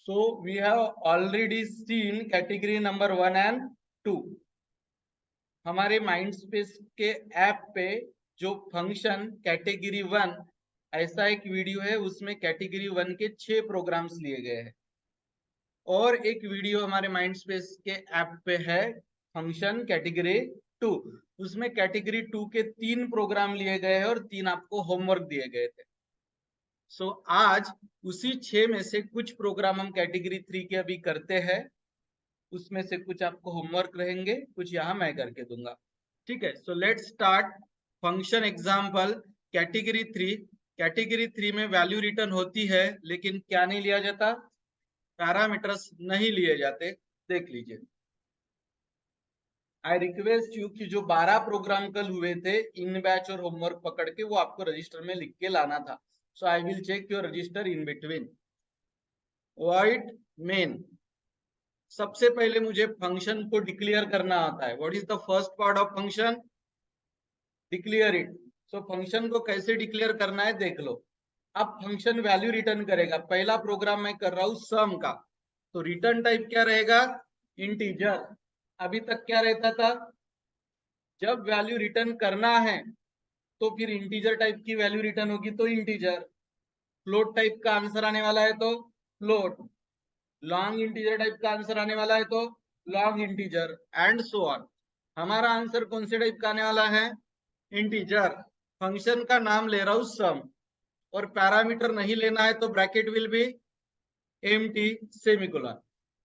So we have already seen category number 1 and 2. हमारे Mindspace के app पे जो फंक्शन कैटेगरी 1 ऐसा एक वीडियो है, उसमें कैटेगरी 1 के 6 प्रोग्राम्स लिए गए हैं। और एक वीडियो हमारे माइंडस्पेस के ऐप पे है फंक्शन कैटेगरी 2, उसमें कैटेगरी 2 के 3 प्रोग्राम लिए गए हैं और 3 आपको होमवर्क दिए गए थे। सो आज उसी 6 में से कुछ प्रोग्राम हम कैटेगरी 3 के अभी करते हैं, उसमें से कुछ आपको होमवर्क रहेंगे, कुछ यहाँ मैं करके दूंगा। ठीक है, so let's start function example category 3। Category 3 में वैल्यू रिटर्न होती है, लेकिन क्या नहीं लिया जाता, पैरामीटर्स नहीं लिए जाते। देख लीजिए, आई रिक्वेस्ट यू कि जो 12 प्रोग्राम कल हुए थे इन बैच और होमवर्क पकड़ के वो आपको रजिस्टर में लिख के लाना था। So I will check your register in between. Void main, सबसे पहले मुझे फंक्शन को डिक्लेयर करना आता है। What is the first part of function? Declare it. So function को कैसे डिक्लेयर करना है देख लो। अब फंक्शन वैल्यू रिटर्न करेगा। पहला प्रोग्राम मैं कर रहा हूं सम का, तो रिटर्न टाइप क्या रहेगा? इंटीजर। अभी तक क्या रहता था, जब वैल्यू रिटर्न करना है तो फिर इंटीजर टाइप की वैल्यू रिटर्न होगी तो इंटीजर, फ्लोट टाइप का आंसर आने वाला है तो फ्लोट, लॉन्ग इंटीजर टाइप का आंसर आने वाला है तो long integer, and so on. हमारा आंसर कौन से टाइप का आने वाला है? इंटीजर। फंक्शन का नाम ले रहा हूं सम, और पैरामीटर नहीं लेना है तो bracket will be empty semicolon.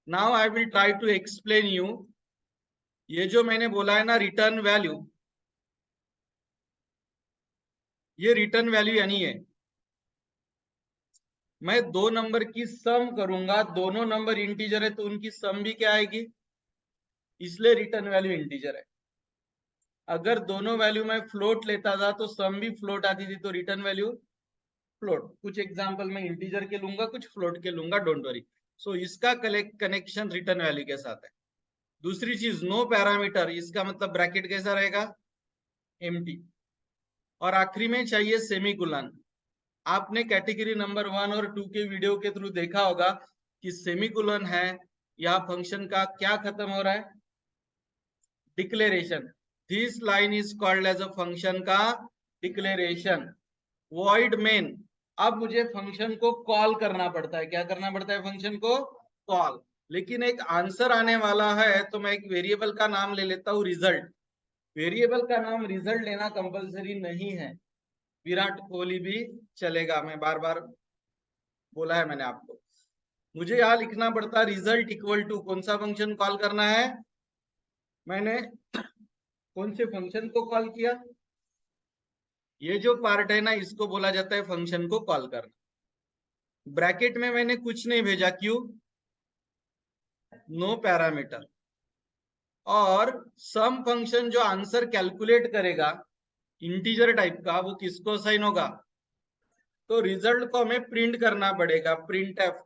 Now I will try to explain you. ये जो मैंने बोला है ना रिटर्न वैल्यू, ये रिटर्न वैल्यू यानी है मैं दो नंबर की सम करूंगा, दोनों नंबर इंटीजर है तो उनकी सम भी क्या आएगी, इसलिए रिटर्न वैल्यू इंटीजर है। अगर दोनों वैल्यू में फ्लोट लेता था तो सम भी फ्लोट आती थी, तो रिटर्न वैल्यू फ्लोट। कुछ एग्जांपल में इंटीजर के लूंगा, कुछ फ्लोट के लूंगा, डोंट वरी। सो इसका कनेक्शन रिटर्न वैल्यू के साथ है। दूसरी चीज नो पैरामीटर, इसका मतलब ब्रैकेट कैसा रहेगा? एम्प्टी। और आखिरी में चाहिए सेमीकोलन। आपने कैटेगरी नंबर 1 और 2 के वीडियो के थ्रू देखा होगा कि सेमीकोलन है, या फंक्शन का क्या खत्म हो रहा है? Declaration. This line is called as a function का डिक्लेरेशन। वॉइड मेन, अब मुझे फंक्शन को कॉल करना पड़ता है। क्या करना पड़ता है? फंक्शन को कॉल। लेकिन एक आंसर आने वाला है तो मैं एक वेरिएबल का नाम ले लेता हूं रिजल्ट। वेरिएबल का नाम रिजल्ट लेना कंपलसरी नहीं है, विराट कोहली भी चलेगा, मैं बार बार बोला है मैंने आपको। मुझे यहां लिखना पड़ता रिजल्ट इक्वल टू कौन सा फंक्शन कॉल करना है। मैंने कौन से फंक्शन को कॉल किया? ये जो पार्ट है ना, इसको बोला जाता है फंक्शन को कॉल करना। ब्रैकेट में मैंने कुछ नहीं भेजा, क्यों? No parameter. और सम फंक्शन जो आंसर कैलकुलेट करेगा इंटीजर टाइप का, वो किसको असाइन होगा? तो रिजल्ट को हमें प्रिंट करना पड़ेगा, प्रिंट एफ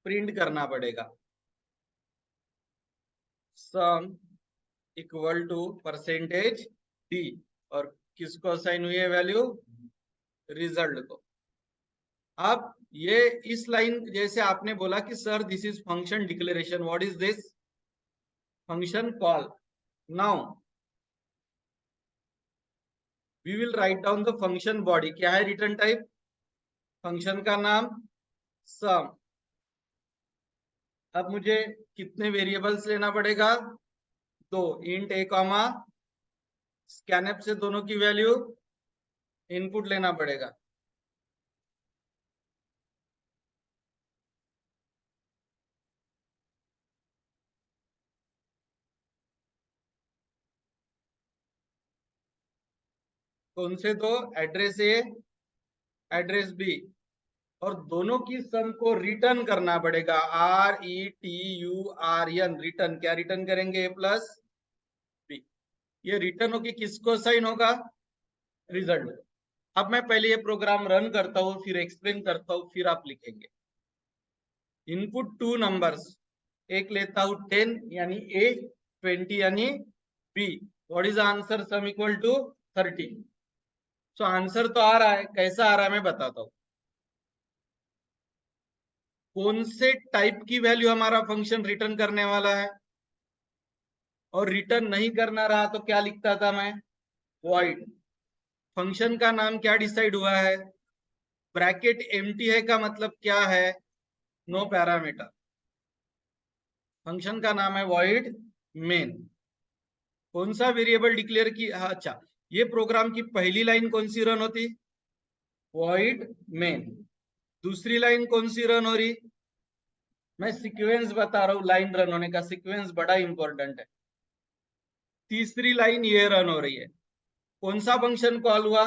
प्रिंट करना पड़ेगा। Sum equal to percentage d, और किसको असाइन हुई है वैल्यू? रिजल्ट को। अब ये इस लाइन जैसे आपने बोला कि sir this is function declaration, what is this? Function call. Now we will write down the function body. क्या है रिटर्न टाइप? फंक्शन का नाम सम। अब मुझे कितने वेरिएबल्स लेना पड़ेगा? दो, इंट ए कॉमा स्कैनएफ से दोनों की वैल्यू इनपुट लेना पड़ेगा। कौन से दो? एड्रेस ए, एड्रेस बी, और दोनों की सम को रिटर्न करना पड़ेगा। RETURN, return. क्या रिटर्न करेंगे? ए प्लस बी। ये रिटर्न होगी किसको साइन होगा? रिजल्ट। अब मैं पहले ये प्रोग्राम रन करता हूँ, फिर एक्सप्लेन करता हूँ, फिर आप लिखेंगे। इनपुट टू नंबर्स, एक लेता हूं 10 यानी ए, 20 यानी b. What is answer? Sum equal to 30। So answer तो आ रहा है, कैसा आ रहा है मैं बताता हूं। कौन से टाइप की वैल्यू हमारा फंक्शन रिटर्न करने वाला है, और रिटर्न नहीं करना रहा तो क्या लिखता था मैं, वॉइड। फंक्शन का नाम क्या डिसाइड हुआ है, ब्रैकेट एम्प्टी है का मतलब क्या है, नो पैरामीटर। फंक्शन का नाम है वॉइड मेन। कौन सा वेरिएबल डिक्लेयर की, अच्छा, ये प्रोग्राम की पहली लाइन कौन सी रन होती, वॉइड मेन। दूसरी लाइन कौन सी रन हो रही, मैं सीक्वेंस बता रहा हूं, लाइन रन होने का सीक्वेंस बड़ा इंपॉर्टेंट है। तीसरी लाइन ये रन हो रही है, कौन सा फंक्शन कॉल हुआ,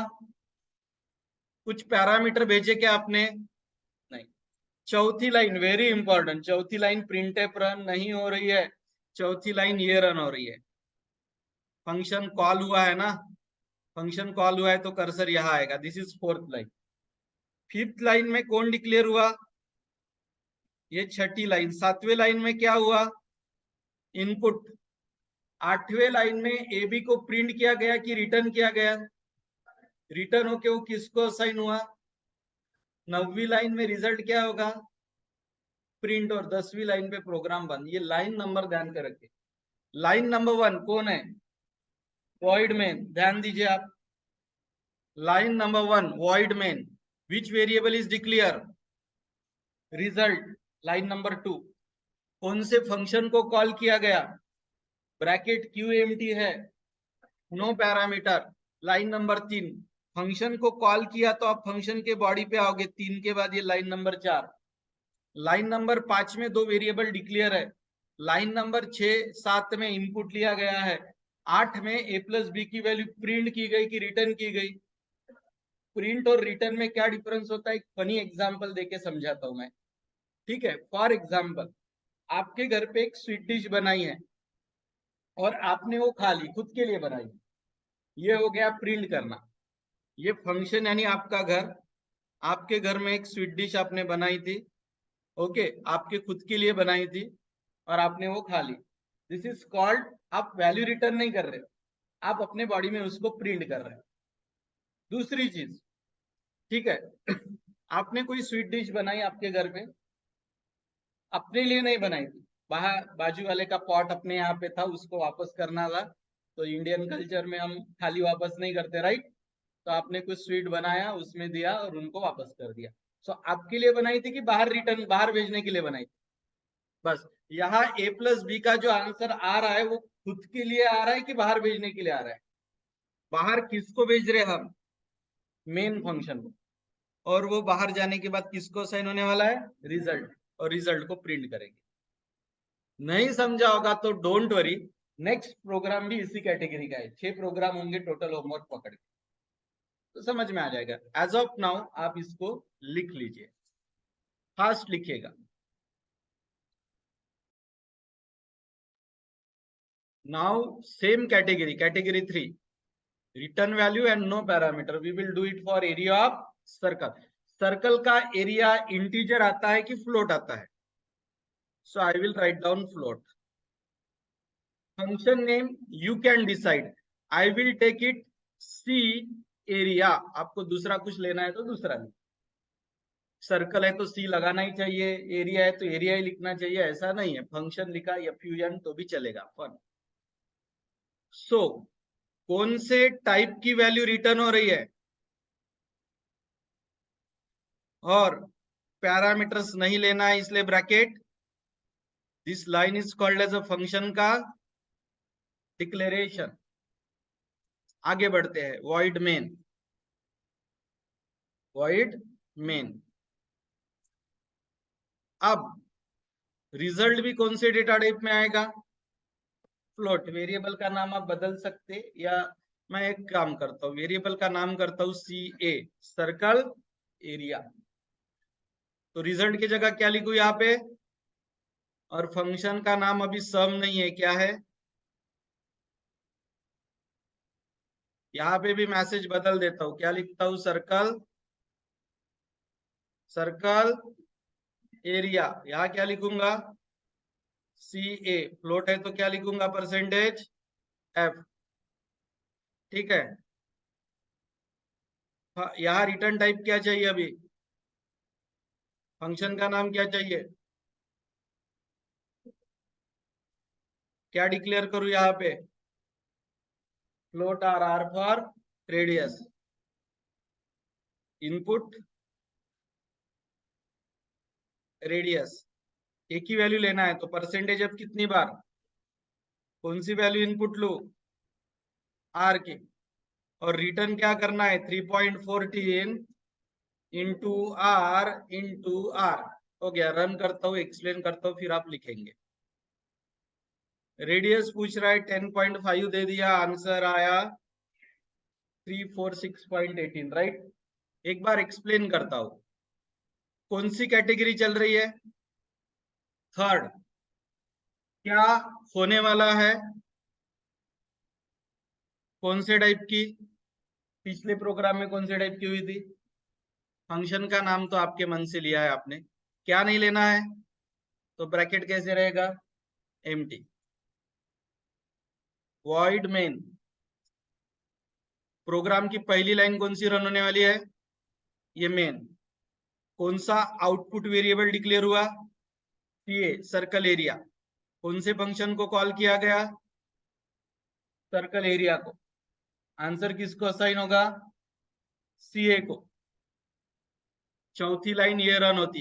कुछ पैरामीटर भेजे क्या आपने, नहीं। चौथी लाइन वेरी इंपॉर्टेंट, चौथी लाइन प्रिंटफ रन नहीं हो रही है, चौथी लाइन ये रन हो रही है। फंक्शन कॉल हुआ है ना, फंक्शन कॉल हुआ है तो कर्सर यहां आएगा, this is fourth line. Fifth line में कौन डिक्लेयर हुआ, ये छठी लाइन। सातवें लाइन में क्या हुआ, इनपुट। आठवें लाइन में ए बी को प्रिंट किया गया कि रिटर्न किया गया, रिटर्न होके वो किसको असाइन हुआ, नौवीं लाइन में रिजल्ट क्या होगा, प्रिंट। और 10वीं लाइन पे प्रोग्राम बंद। ये लाइन नंबर ध्यान कर रखे। लाइन नंबर 1 कौन है, वॉइड मेन, ध्यान दीजिए आप। Line number 1 void main, which variable is declare, result. Line number 2 कौन से फंक्शन को कॉल किया गया, ब्रैकेट क्यू एम्प्टी है, no parameter. Line number 3 function को कॉल किया तो आप फंक्शन के बॉडी पे आओगे, 3 के बाद ये लाइन नंबर 4। लाइन नंबर 5 में दो वेरिएबल डिक्लेयर है, लाइन नंबर 6 7 में इनपुट लिया गया है, 8 में ए प्लस बी की वैल्यू प्रिंट की गई कि रिटर्न की गई। प्रिंट और रिटर्न में क्या डिफरेंस होता है, एक फनी एग्जांपल देके समझाता हूं मैं, ठीक है। फॉर एग्जांपल, आपके घर पे एक स्वीट डिश बनाई है और आपने वो खा ली, खुद के लिए बनाई, ये हो गया प्रिंट करना। ये फंक्शन यानी आपका घर, आपके घर में एक स्वीट डिश आपने बनाई थी, ओके, आपके खुद के लिए बनाई थी और आपने वो खा ली, दिस इज कॉल्ड, आप वैल्यू रिटर्न नहीं कर रहे हो, आप अपने बॉडी में उसको प्रिंट कर रहे हो। दूसरी चीज, ठीक है, आपने कोई स्वीट डिश बनाई आपके घर पे, अपने लिए नहीं बनाई थी, बाहर बाजू वाले का पॉट अपने यहाँ पे था, उसको वापस करना था। तो इंडियन कल्चर में हम थाली वापस नहीं करते, राइट। तो आपने कुछ स्वीट बनाया, उसमें दिया और उनको वापस कर दिया। सो आपके लिए बनाई थी कि बाहर रिटर्न, बाहर भेजने के लिए बनाई थी, बस। यहाँ ए प्लस बी का जो आंसर आ रहा है वो खुद के लिए आ रहा है कि बाहर भेजने के लिए आ रहा है, बाहर किसको भेज रहे हैं हम, मेन फंक्शन को। और वो बाहर जाने के बाद किसको साइन होने वाला है, रिजल्ट, और रिजल्ट को प्रिंट करेंगे। नहीं समझा होगा तो डोंट वरी, नेक्स्ट प्रोग्राम भी इसी कैटेगरी का है, 6 प्रोग्राम होंगे टोटल, होमवर्क पकड़ के तो समझ में आ जाएगा। एज ऑफ नाउ आप इसको लिख लीजिए, फास्ट लिखिएगा। Now same category, category 3, return value and no parameter, we will do it for area of circle. Circle का एरिया इंटीजर आता है कि फ्लोट आता है, so I will write down float. Function name you can decide, I will take it c area, आपको दूसरा कुछ लेना है तो दूसरा नहीं। सर्कल है तो सी लगाना ही चाहिए, एरिया है तो एरिया ही लिखना चाहिए, ऐसा नहीं है। फंक्शन लिखा या फ्यूजन तो भी चलेगा, फन। सो कौन से टाइप की वैल्यू रिटर्न हो रही है, और पैरामीटर्स नहीं लेना है इसलिए bracket, this line is called as a function का डिक्लेरेशन। आगे बढ़ते हैं, वॉइड मेन, वॉइड मेन। अब रिजल्ट भी कौन से डेटा टाइप में आएगा, फ्लोट। वेरिएबल का नाम आप बदल सकते, या मैं एक काम करता हूँ, वेरिएबल का नाम करता हूँ सी ए, सर्कल एरिया। तो रिजल्ट की जगह क्या लिखू यहाँ पे, और फंक्शन का नाम अभी सम नहीं है, क्या है, यहाँ पे भी मैसेज बदल देता हूँ, क्या लिखता हूँ, सर्कल, सर्कल एरिया। यहाँ क्या लिखूंगा, सी ए। फ्लोट है तो क्या लिखूंगा, परसेंटेज एफ, ठीक है। यहाँ रिटर्न टाइप क्या चाहिए अभी, फंक्शन का नाम क्या चाहिए? क्या डिक्लेयर करूं यहाँ पे? Float r for radius, input radius, एक ही वैल्यू लेना है तो परसेंटेज अब कितनी बार, कौन सी वैल्यू इनपुट लू? आर की, और रिटर्न क्या करना है? 3.14 इंटू आर। हो गया। रन करता हूँ, एक्सप्लेन करता हूँ, फिर आप लिखेंगे। रेडियस पूछ रहा है 10.5 दे दिया, आंसर आया 346.18, राइट। एक बार एक्सप्लेन करता हूं, कौन सी कैटेगरी चल रही है? थर्ड। क्या होने वाला है? कौन से टाइप की? पिछले प्रोग्राम में कौन से टाइप की हुई थी? फंक्शन का नाम तो आपके मन से लिया है आपने, क्या नहीं लेना है? तो ब्रैकेट कैसे रहेगा? एम्प्टी। Void main. प्रोग्राम की पहली लाइन कौन सी रन होने वाली है? ये मेन। कौन सा आउटपुट वेरिएबल डिक्लेयर हुआ? CA, circle area. कौन से फंक्शन को कॉल किया गया? सर्कल एरिया को। आंसर किसको असाइन होगा? सीए को। चौथी लाइन ये रन होती,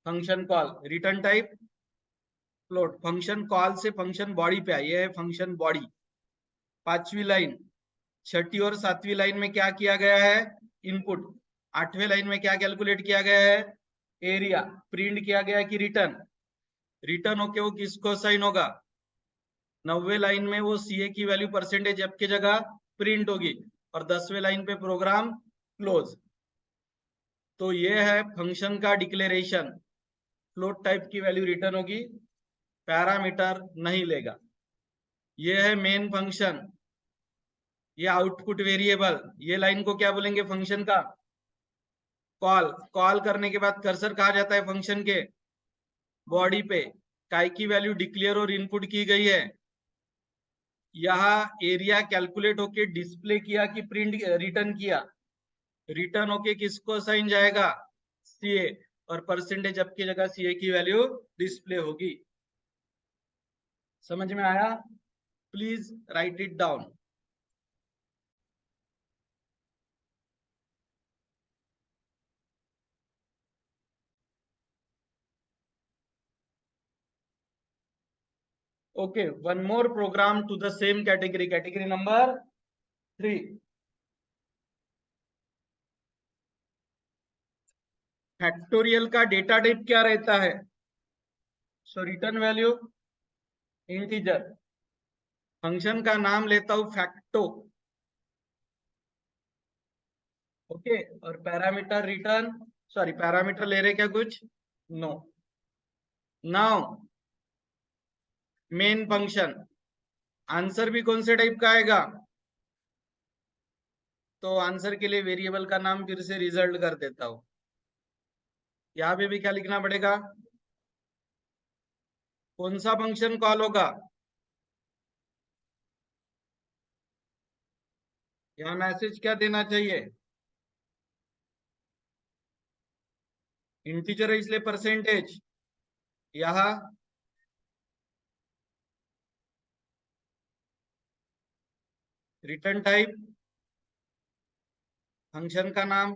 function call, return type float. Function call से फंक्शन बॉडी पे आई, ये है फंक्शन बॉडी। पांचवी लाइन, छठी और सातवीं लाइन में क्या किया गया है? इनपुट। आठवें लाइन में क्या कैलकुलेट किया गया है? एरिया। प्रिंट किया गया कि रिटर्न? रिटर्न होके वो किसको साइन होगा? 9वें लाइन में वो सीए की वैल्यू परसेंटेज एफ की जगह प्रिंट होगी, और 10वें लाइन पे प्रोग्राम क्लोज। तो ये है फंक्शन का डिक्लेरेशन। फ्लोट टाइप की वैल्यू रिटर्न होगी, पैरामीटर नहीं लेगा। ये है मेन फंक्शन, ये आउटपुट वेरिएबल। ये लाइन को क्या बोलेंगे? फंक्शन का कॉल। कॉल करने के बाद कर्सर कहा जाता है फंक्शन के बॉडी पे। काय की वैल्यू डिक्लेयर और इनपुट की गई है? यहाँ एरिया कैलकुलेट होके डिस्प्ले किया कि प्रिंट रिटर्न किया? रिटर्न होके किसको साइन जाएगा? सीए, और परसेंटेज अब की जगह सीए की वैल्यू डिस्प्ले होगी। समझ में आया? Please right it down. Okay, one more program to the same category, category number 3. Factorial का डेटा टाइप क्या रहता है? So return value integer. Function का नाम लेता हूं फैक्टो, ओके। और पैरामीटर रिटर्न, सॉरी पैरामीटर ले रहे क्या कुछ? No. Now main function, answer भी कौन से टाइप का आएगा? तो आंसर के लिए वेरिएबल का नाम फिर से रिजल्ट कर देता हूं। यहाँ पे भी क्या लिखना पड़ेगा? कौन सा फंक्शन कॉल होगा? यहाँ मैसेज क्या देना चाहिए? इंटीजर है इसलिए परसेंटेज। यहाँ रिटर्न टाइप, फंक्शन का नाम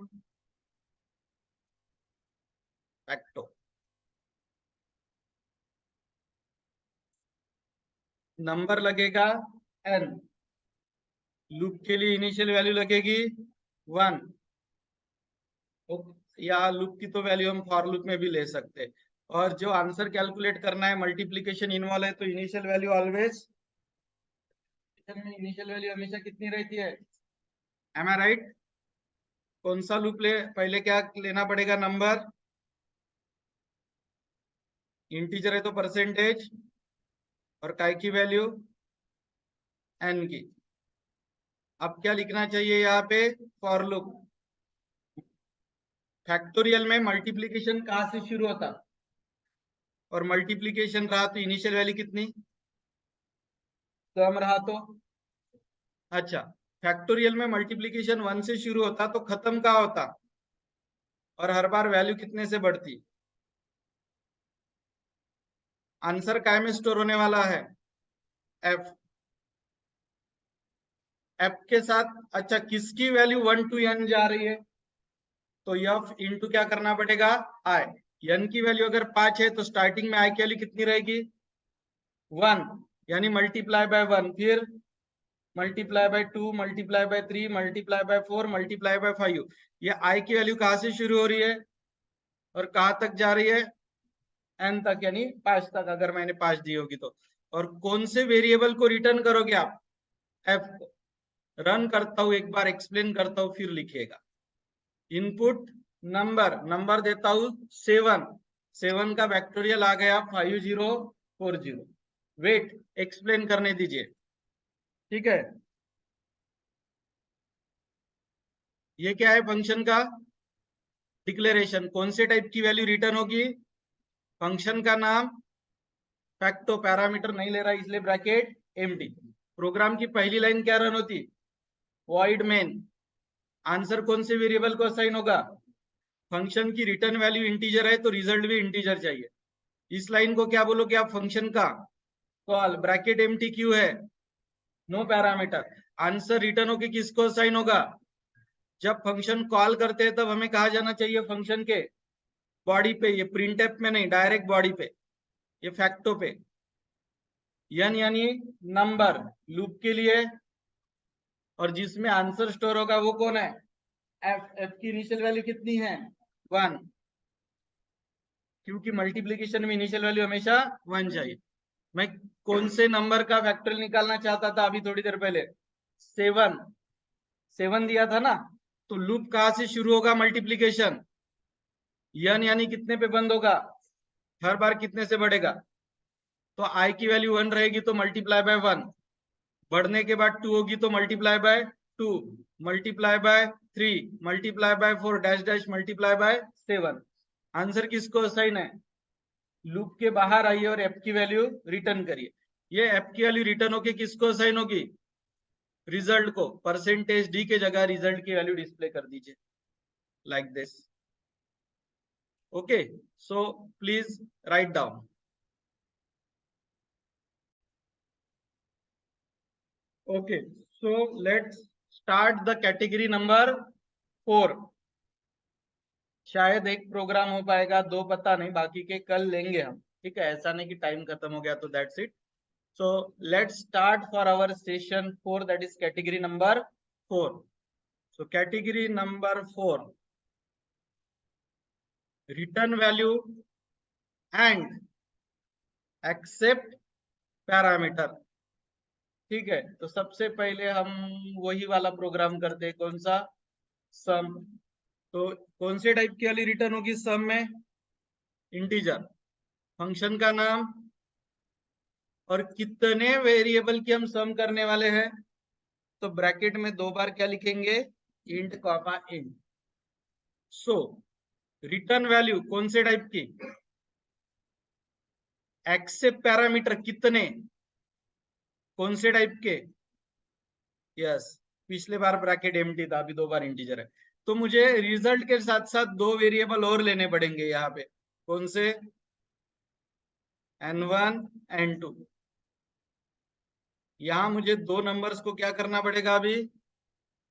फैक्टो। नंबर लगेगा n, लूप के लिए इनिशियल वैल्यू लगेगी 1। या लूप की तो वैल्यू हम फॉर लूप में भी ले सकते हैं। और जो आंसर कैलकुलेट करना है, मल्टीप्लीकेशन इन्वॉल्व है, तो initial value always, initial value हमेशा कितनी रहती है? एम आई राइट? कौन सा लूप ले? पहले क्या लेना पड़ेगा? नंबर। इंटीजर है तो परसेंटेज, और काय की वैल्यू एन की। अब क्या लिखना चाहिए यहाँ पे? For loop. फैक्टोरियल में मल्टीप्लीकेशन कहां से शुरू होता? और मल्टीप्लीकेशन रहा तो इनिशियल वैल्यू कितनी कम रहा तो? अच्छा, फैक्टोरियल में मल्टीप्लीकेशन 1 से शुरू होता तो खत्म कहाँ होता? और हर बार वैल्यू कितने से बढ़ती? आंसर काय में स्टोर होने वाला है? एफ। एफ के साथ अच्छा किसकी वैल्यू 1 to n जा रही है? तो एफ इंटू क्या करना पड़ेगा? आई। n की वैल्यू अगर 5 है तो स्टार्टिंग में आई की वैल्यू कितनी रहेगी? 1, यानी मल्टीप्लाई बाय 1, फिर multiply by 2, multiply by 3, multiply by 4, multiply by 5। ये आई की वैल्यू कहां से शुरू हो रही है और कहां तक जा रही है? n तक, यानी 5 तक, अगर मैंने 5 दी होगी तो। और कौन से वेरिएबल को रिटर्न करोगे आप? एफ को। रन करता हूं, एक बार एक्सप्लेन करता हूं, फिर लिखिएगा। इनपुट नंबर, नंबर देता हूं 7, 7 का फैक्टोरियल आ गया 5040। वेट, एक्सप्लेन करने दीजिए, ठीक है। ये क्या है? फंक्शन का डिक्लेरेशन। कौन से टाइप की वैल्यू रिटर्न होगी? फंक्शन का नाम, फैक्टो, पैरामीटर नहीं ले रहा इसलिए ब्रैकेट एम्प्टी। प्रोग्राम की पहली लाइन क्या रन होती? Void main. आंसर कौन से वेरिएबल को असाइन होगा? फंक्शन की रिटर्न वैल्यू इंटीजर है तो रिजल्ट भी इंटीजर चाहिए। इस लाइन को क्या बोलोगे आप? फंक्शन का कॉल। ब्रैकेट एम्प्टी क्यों है? No parameter. आंसर रिटर्न होके किसको असाइन होगा? जब फंक्शन कॉल करते हैं तब हमें कहा जाना चाहिए फंक्शन के बॉडी पे, ये प्रिंटफ में नहीं, डायरेक्ट बॉडी पे, ये फैक्टो पे। n यानी नंबर लूप के लिए, और जिसमें आंसर स्टोर होगा वो कौन है? एफ। एफ की इनिशियल वैल्यू कितनी है? 1, क्योंकि मल्टीप्लीकेशन में इनिशियल वैल्यू हमेशा 1 चाहिए। मैं कौन से नंबर का फैक्टोरियल निकालना चाहता था अभी थोड़ी देर पहले? 7, 7 दिया था ना। तो लूप कहां से शुरू होगा? मल्टीप्लीकेशन। n यानी कितने पे बंद होगा? हर बार कितने से बढ़ेगा? तो i की वैल्यू 1 रहेगी तो मल्टीप्लाई बाय 1, बढ़ने के बाद 2 होगी तो multiply by 2, multiply by 3, multiply by 4, dash dash multiply by 7। Answer किसको असाइन है? लूप के बाहर आइए और एफ की वैल्यू रिटर्न करिए। ये एफ की वैल्यू रिटर्न होके किसको असाइन होगी? रिजल्ट को। परसेंटेज डी के जगह रिजल्ट की वैल्यू डिस्प्ले कर दीजिए, like this. Okay, so please write down. Okay, so let's start the category number 4। शायद एक प्रोग्राम हो पाएगा, दो पता नहीं, बाकी के कल लेंगे हम, ठीक है। ऐसा नहीं कि टाइम खत्म हो गया तो that's it. So let's start for our session 4, that is category number 4. So category number 4, return value and accept parameter। ठीक है, तो सबसे पहले हम वही वाला प्रोग्राम करते हैं, कौन सा? सम। तो कौन से टाइप की वाली रिटर्न होगी सम में? इंटीजर। फंक्शन का नाम, और कितने वेरिएबल की हम सम करने वाले हैं? तो ब्रैकेट में 2 बार क्या लिखेंगे? Int comma int. So return value कौन से टाइप की? एक्सेप्ट पैरामीटर कितने? कौन से टाइप के? यस, पिछले बार ब्रैकेट एम्प्टी था, अभी 2 बार इंटीजर है। तो मुझे रिजल्ट के साथ साथ 2 वेरिएबल और लेने पड़ेंगे यहाँ पे। कौन से? n1 n2। यहाँ मुझे 2 नंबर्स को क्या करना पड़ेगा? अभी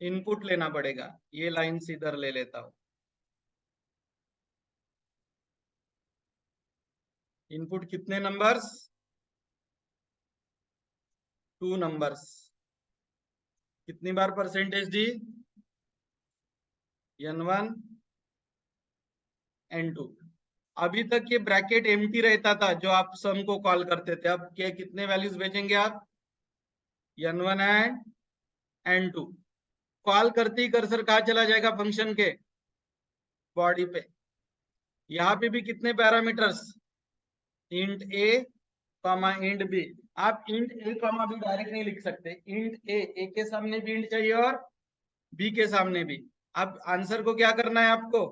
इनपुट लेना पड़ेगा। ये लाइन इधर ले लेता हूं। इनपुट कितने नंबर्स? 2 नंबर्स। कितनी बार परसेंटेज डी? n1 n2। अभी तक ये ब्रैकेट एम्प्टी रहता था जो आप सम को कॉल करते थे। अब क्या कितने वैल्यूज भेजेंगे आप? n1 and n2। कॉल करते ही कर्सर कहाँ चला जाएगा? फंक्शन के बॉडी पे। यहाँ पे भी कितने पैरामीटर्स? इंट ए कॉमा इंट बी। आप इंट ए कॉमा बी डायरेक्ट नहीं लिख सकते। इंट ए के सामने भी इंट चाहिए और बी के सामने भी। अब आंसर को क्या करना है आपको?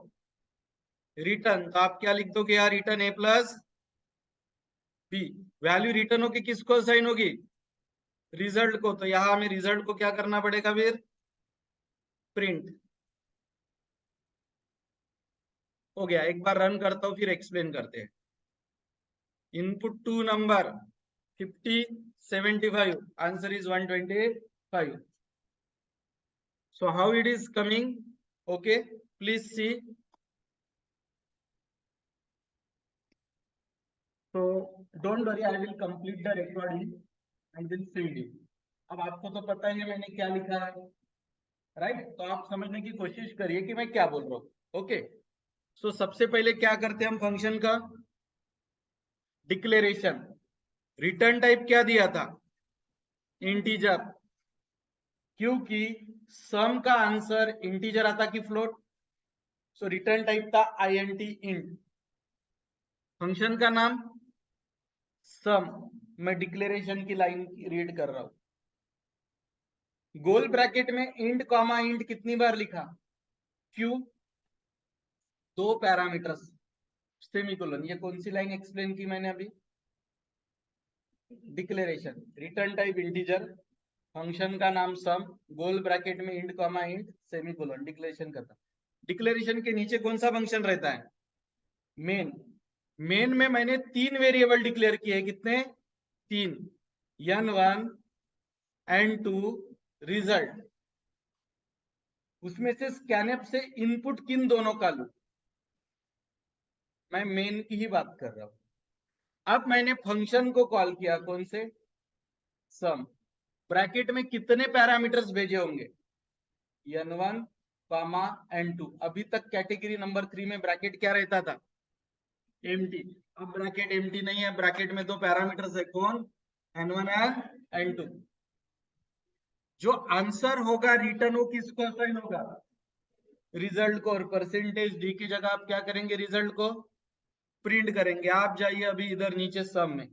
रिटर्न। तो आप क्या लिख दोगे यार? रिटर्न ए प्लस बी। वैल्यू रिटर्न होगी किसको असाइन होगी? रिजल्ट को। तो यहाँ हमें रिजल्ट को क्या करना पड़ेगा फिर? प्रिंट। हो गया, एक बार रन करता हूं फिर एक्सप्लेन करते हैं। Input two number 50, 75, answer is 125. So how it is coming? Okay, please see. So don't worry, I will complete the recording and will send you. अब आपको तो पता ही है मैंने क्या लिखा है, राइट? तो आप समझने की कोशिश करिए कि मैं क्या बोल रहा हूँ। ओके, सो सबसे पहले क्या करते हैं हम फंक्शन का डिक्लेरेशन। रिटर्न टाइप क्या दिया था? इंटीजर, क्योंकि सम का आंसर इंटीजर आता कि फ्लोट, सो रिटर्न टाइप था INT इंट। फंक्शन का नाम सम, मैं डिक्लेरेशन की लाइन रीड कर रहा हूं। गोल ब्रैकेट में इंट कॉमा इंट कितनी बार लिखा? क्यों? 2 पैरामीटर्स, सेमीकोलन। ये कौन सी लाइन एक्सप्लेन की मैंने अभी? Declaration, return type integer, function का नाम सम, गोल ब्रैकेट में int comma int, semicolon, declaration खत्म। डिक्लेरेशन के नीचे कौन सा फंक्शन रहता है? मेन। मेन में मैंने 3 वेरिएबल डिक्लेयर किए, कितने? 3, n1 n2 रिजल्ट। उसमें से स्कैनएप से इनपुट किन दोनों का लूं? मैं मेन की ही बात कर रहा हूं। अब मैंने फंक्शन को कॉल किया, कौन से? सम। ब्रैकेट में कितने पैरामीटर्स भेजे होंगे? n1 comma n2। अभी तक कैटेगरी नंबर 3 में ब्रैकेट क्या रहता था? एम्प्टी। अब ब्रैकेट एम्प्टी नहीं है, ब्रैकेट में 2 पैरामीटर्स है, कौन? n1 और n2। जो आंसर होगा रिटर्न हो किसको असाइन होगा? रिजल्ट को। और परसेंटेज डी की जगह आप क्या करेंगे? रिजल्ट को प्रिंट करेंगे। आप जाइए अभी इधर नीचे सम में,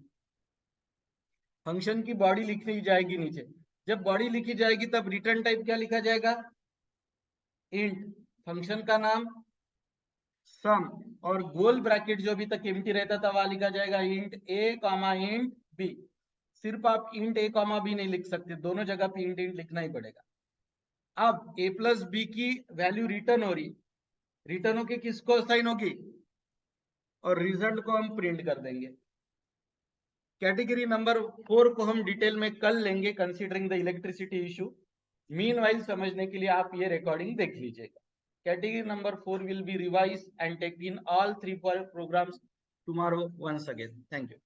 फंक्शन की बॉडी लिखी जाएगी नीचे। जब बॉडी लिखी जाएगी तब रिटर्न टाइप क्या लिखा जाएगा? इंट, फंक्शन का नाम सम, और गोल ब्रैकेट जो अभी तक एम्प्टी रहता था वहां लिखा जाएगा इंट ए कॉमा इंट बी। सिर्फ आप इंट ए कॉमा बी नहीं लिख सकते, दोनों जगह पे इंट इंट लिखना ही पड़ेगा। अब ए प्लस बी की वैल्यू रिटर्न हो रही, रिटर्न होके किसको असाइन होगी? और रिजल्ट को हम प्रिंट कर देंगे। कैटेगरी नंबर 4 को हम डिटेल में कल लेंगे, considering the electricity issue. Meanwhile समझने के लिए आप ये रिकॉर्डिंग देख लीजिएगा। Category number 4 will be revise and take in all 3 programs tomorrow once again. Thank you.